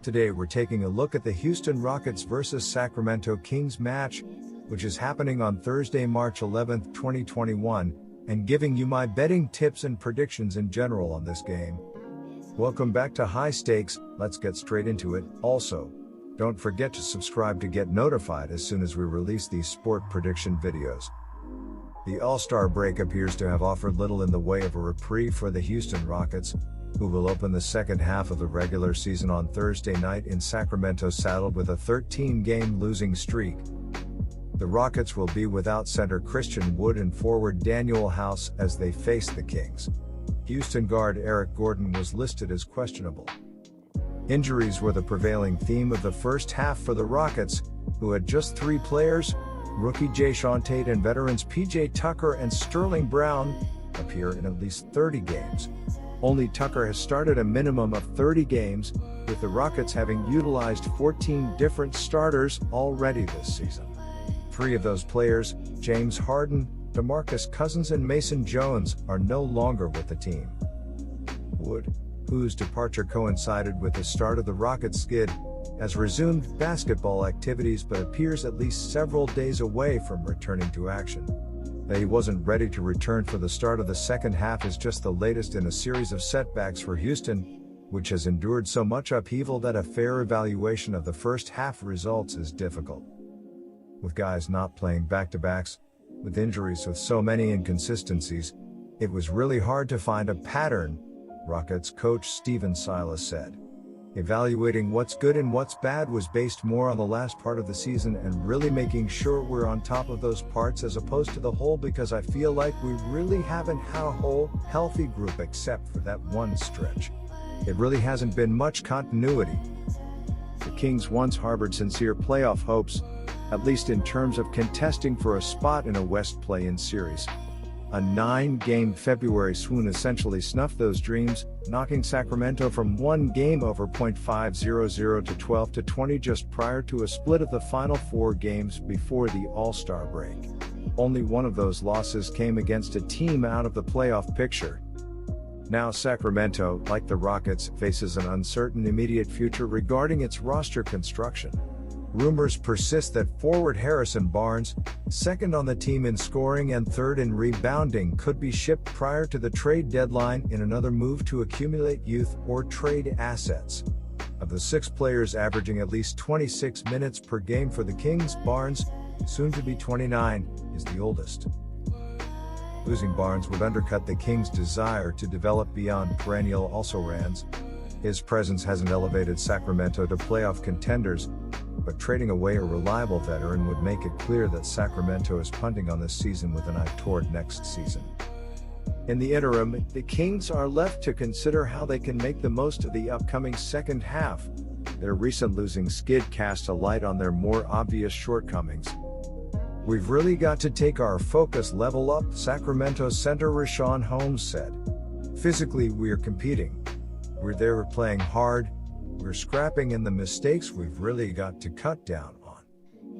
Today we're taking a look at the Houston Rockets vs Sacramento Kings match, which is happening on Thursday, March 11, 2021, and giving you my betting tips and predictions in general on this game. Welcome back to High Stakes. Let's get straight into it. Also, don't forget to subscribe to get notified as soon as we release these sport prediction videos. The All-Star break appears to have offered little in the way of a reprieve for the Houston Rockets, who will open the second half of the regular season on Thursday night in Sacramento, saddled with a 13-game losing streak. The Rockets will be without center Christian Wood and forward Daniel House as they face the Kings. Houston guard Eric Gordon was listed as questionable. Injuries were the prevailing theme of the first half for the Rockets, who had just 3 players, rookie Jae'Sean Tate and veterans PJ Tucker and Sterling Brown, appear in at least 30 games. Only Tucker has started a minimum of 30 games, with the Rockets having utilized 14 different starters already this season. 3 of those players, James Harden, DeMarcus Cousins and Mason Jones, are no longer with the team. Wood, whose departure coincided with the start of the Rockets' skid, has resumed basketball activities but appears at least several days away from returning to action. That he wasn't ready to return for the start of the second half is just the latest in a series of setbacks for Houston, which has endured so much upheaval that a fair evaluation of the first half results is difficult. With guys not playing back-to-backs, with injuries with so many inconsistencies, it was really hard to find a pattern, Rockets coach Stephen Silas said. Evaluating what's good and what's bad was based more on the last part of the season and really making sure we're on top of those parts as opposed to the whole, because I feel like we really haven't had a whole, healthy group except for that one stretch. It really hasn't been much continuity. The Kings once harbored sincere playoff hopes, at least in terms of contesting for a spot in a West play-in series. A 9-game February swoon essentially snuffed those dreams, knocking Sacramento from one game over .500 to 12-20 just prior to a split of the final 4 games before the All-Star break. Only one of those losses came against a team out of the playoff picture. Now Sacramento, like the Rockets, faces an uncertain immediate future regarding its roster construction. Rumors persist that forward Harrison Barnes, second on the team in scoring and third in rebounding, could be shipped prior to the trade deadline in another move to accumulate youth or trade assets. Of the 6 players averaging at least 26 minutes per game for the Kings, Barnes, soon to be 29, is the oldest. Losing Barnes would undercut the Kings' desire to develop beyond perennial also-rans. His presence hasn't elevated Sacramento to playoff contenders, but trading away a reliable veteran would make it clear that Sacramento is punting on this season with an eye toward next season. In the interim, the Kings are left to consider how they can make the most of the upcoming second half. Their recent losing skid cast a light on their more obvious shortcomings. "We've really got to take our focus level up," Sacramento center Richaun Holmes said. "Physically, we're competing. We're there playing hard. We're scrapping, and the mistakes we've really got to cut down on.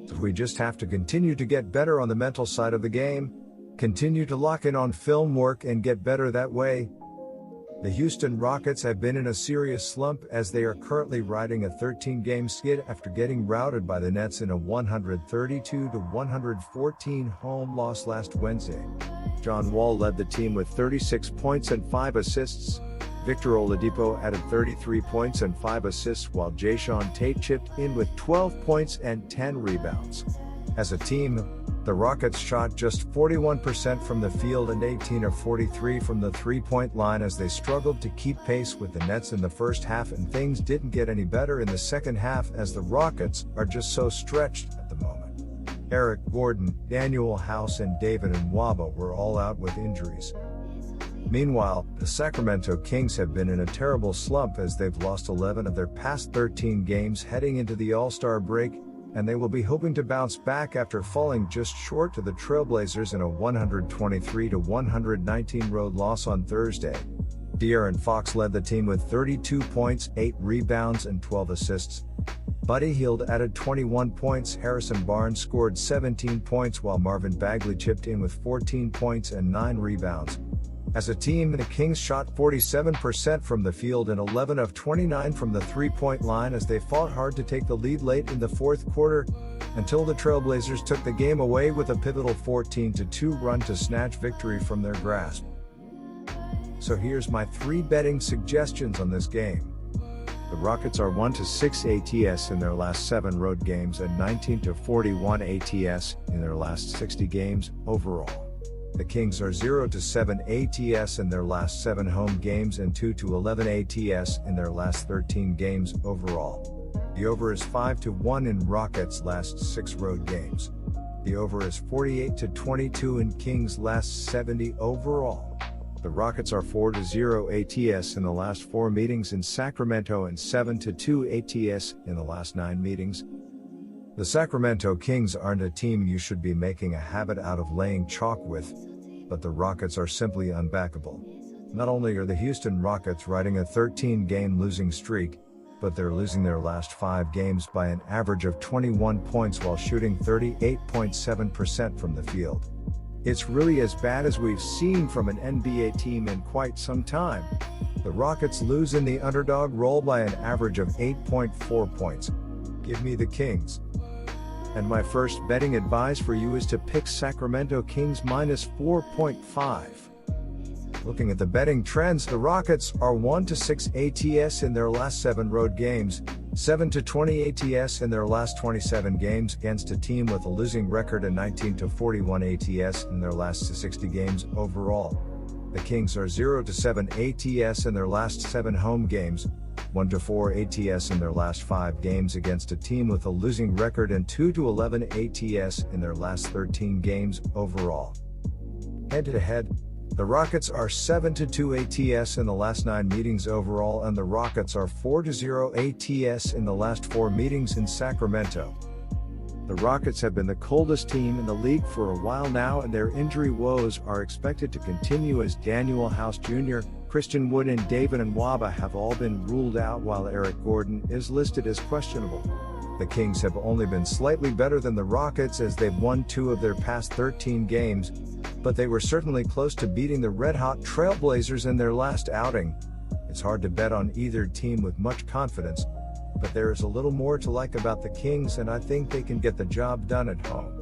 So we just have to continue to get better on the mental side of the game, continue to lock in on film work and get better that way." The Houston Rockets have been in a serious slump as they are currently riding a 13-game skid after getting routed by the Nets in a 132-114 home loss last Wednesday. John Wall led the team with 36 points and 5 assists. Victor Oladipo added 33 points and 5 assists, while Jae'Sean Tate chipped in with 12 points and 10 rebounds. As a team, the Rockets shot just 41% from the field and 18 of 43 from the three-point line as they struggled to keep pace with the Nets in the first half, and things didn't get any better in the second half as the Rockets are just so stretched at the moment. Eric Gordon, Daniel House and David Nwaba were all out with injuries. Meanwhile, the Sacramento Kings have been in a terrible slump as they've lost 11 of their past 13 games heading into the All-Star break, and they will be hoping to bounce back after falling just short to the Trailblazers in a 123-119 road loss on Thursday. De'Aaron Fox led the team with 32 points, 8 rebounds and 12 assists. Buddy Hield added 21 points, Harrison Barnes scored 17 points while Marvin Bagley chipped in with 14 points and 9 rebounds. As a team, the Kings shot 47% from the field and 11 of 29 from the three-point line as they fought hard to take the lead late in the fourth quarter, until the Trailblazers took the game away with a pivotal 14-2 run to snatch victory from their grasp. So here's my 3 betting suggestions on this game. The Rockets are 1-6 ATS in their last 7 road games and 19-41 ATS in their last 60 games overall. The Kings are 0-7 ATS in their last 7 home games and 2-11 ATS in their last 13 games overall. The over is 5-1 in Rockets' last 6 road games. The over is 48-22 in Kings' last 70 overall. The Rockets are 4-0 ATS in the last 4 meetings in Sacramento and 7-2 ATS in the last 9 meetings. The Sacramento Kings aren't a team you should be making a habit out of laying chalk with, but the Rockets are simply unbackable. Not only are the Houston Rockets riding a 13-game losing streak, but they're losing their last 5 games by an average of 21 points while shooting 38.7% from the field. It's really as bad as we've seen from an NBA team in quite some time. The Rockets lose in the underdog role by an average of 8.4 points. Give me the Kings. And my first betting advice for you is to pick Sacramento Kings minus 4.5. Looking at the betting trends, the Rockets are 1-6 ATS in their last 7 road games, 7-20 ATS in their last 27 games against a team with a losing record, and 19-41 ATS in their last 60 games overall. The Kings are 0-7 ATS in their last 7 home games, 1-4 ATS in their last 5 games against a team with a losing record, and 2-11 ATS in their last 13 games overall. Head-to-head, the Rockets are 7-2 ATS in the last 9 meetings overall, and the Rockets are 4-0 ATS in the last 4 meetings in Sacramento. The Rockets have been the coldest team in the league for a while now, and their injury woes are expected to continue as Daniel House Jr., Christian Wood and David Nwaba have all been ruled out, while Eric Gordon is listed as questionable. The Kings have only been slightly better than the Rockets as they've won 2 of their past 13 games, but they were certainly close to beating the red-hot Trailblazers in their last outing. It's hard to bet on either team with much confidence, but there is a little more to like about the Kings, and I think they can get the job done at home.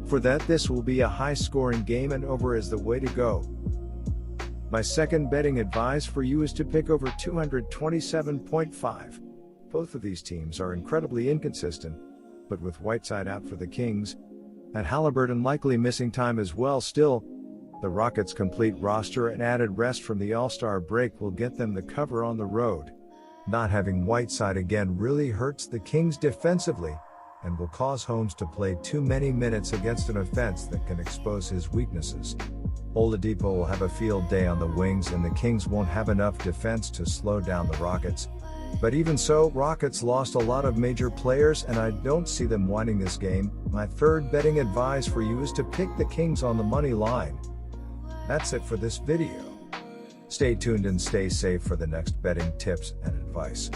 For that, this will be a high-scoring game, and over is the way to go. My second betting advice for you is to pick over 227.5. Both of these teams are incredibly inconsistent, but with Whiteside out for the Kings, and Halliburton likely missing time as well, still, the Rockets' complete roster and added rest from the All-Star break will get them the cover on the road. Not having Whiteside again really hurts the Kings defensively, and will cause Holmes to play too many minutes against an offense that can expose his weaknesses. Oladipo will have a field day on the wings, and the Kings won't have enough defense to slow down the Rockets. But even so, Rockets lost a lot of major players, and I don't see them winning this game. My third betting advice for you is to pick the Kings on the money line. That's it for this video. Stay tuned and stay safe for the next betting tips and advice.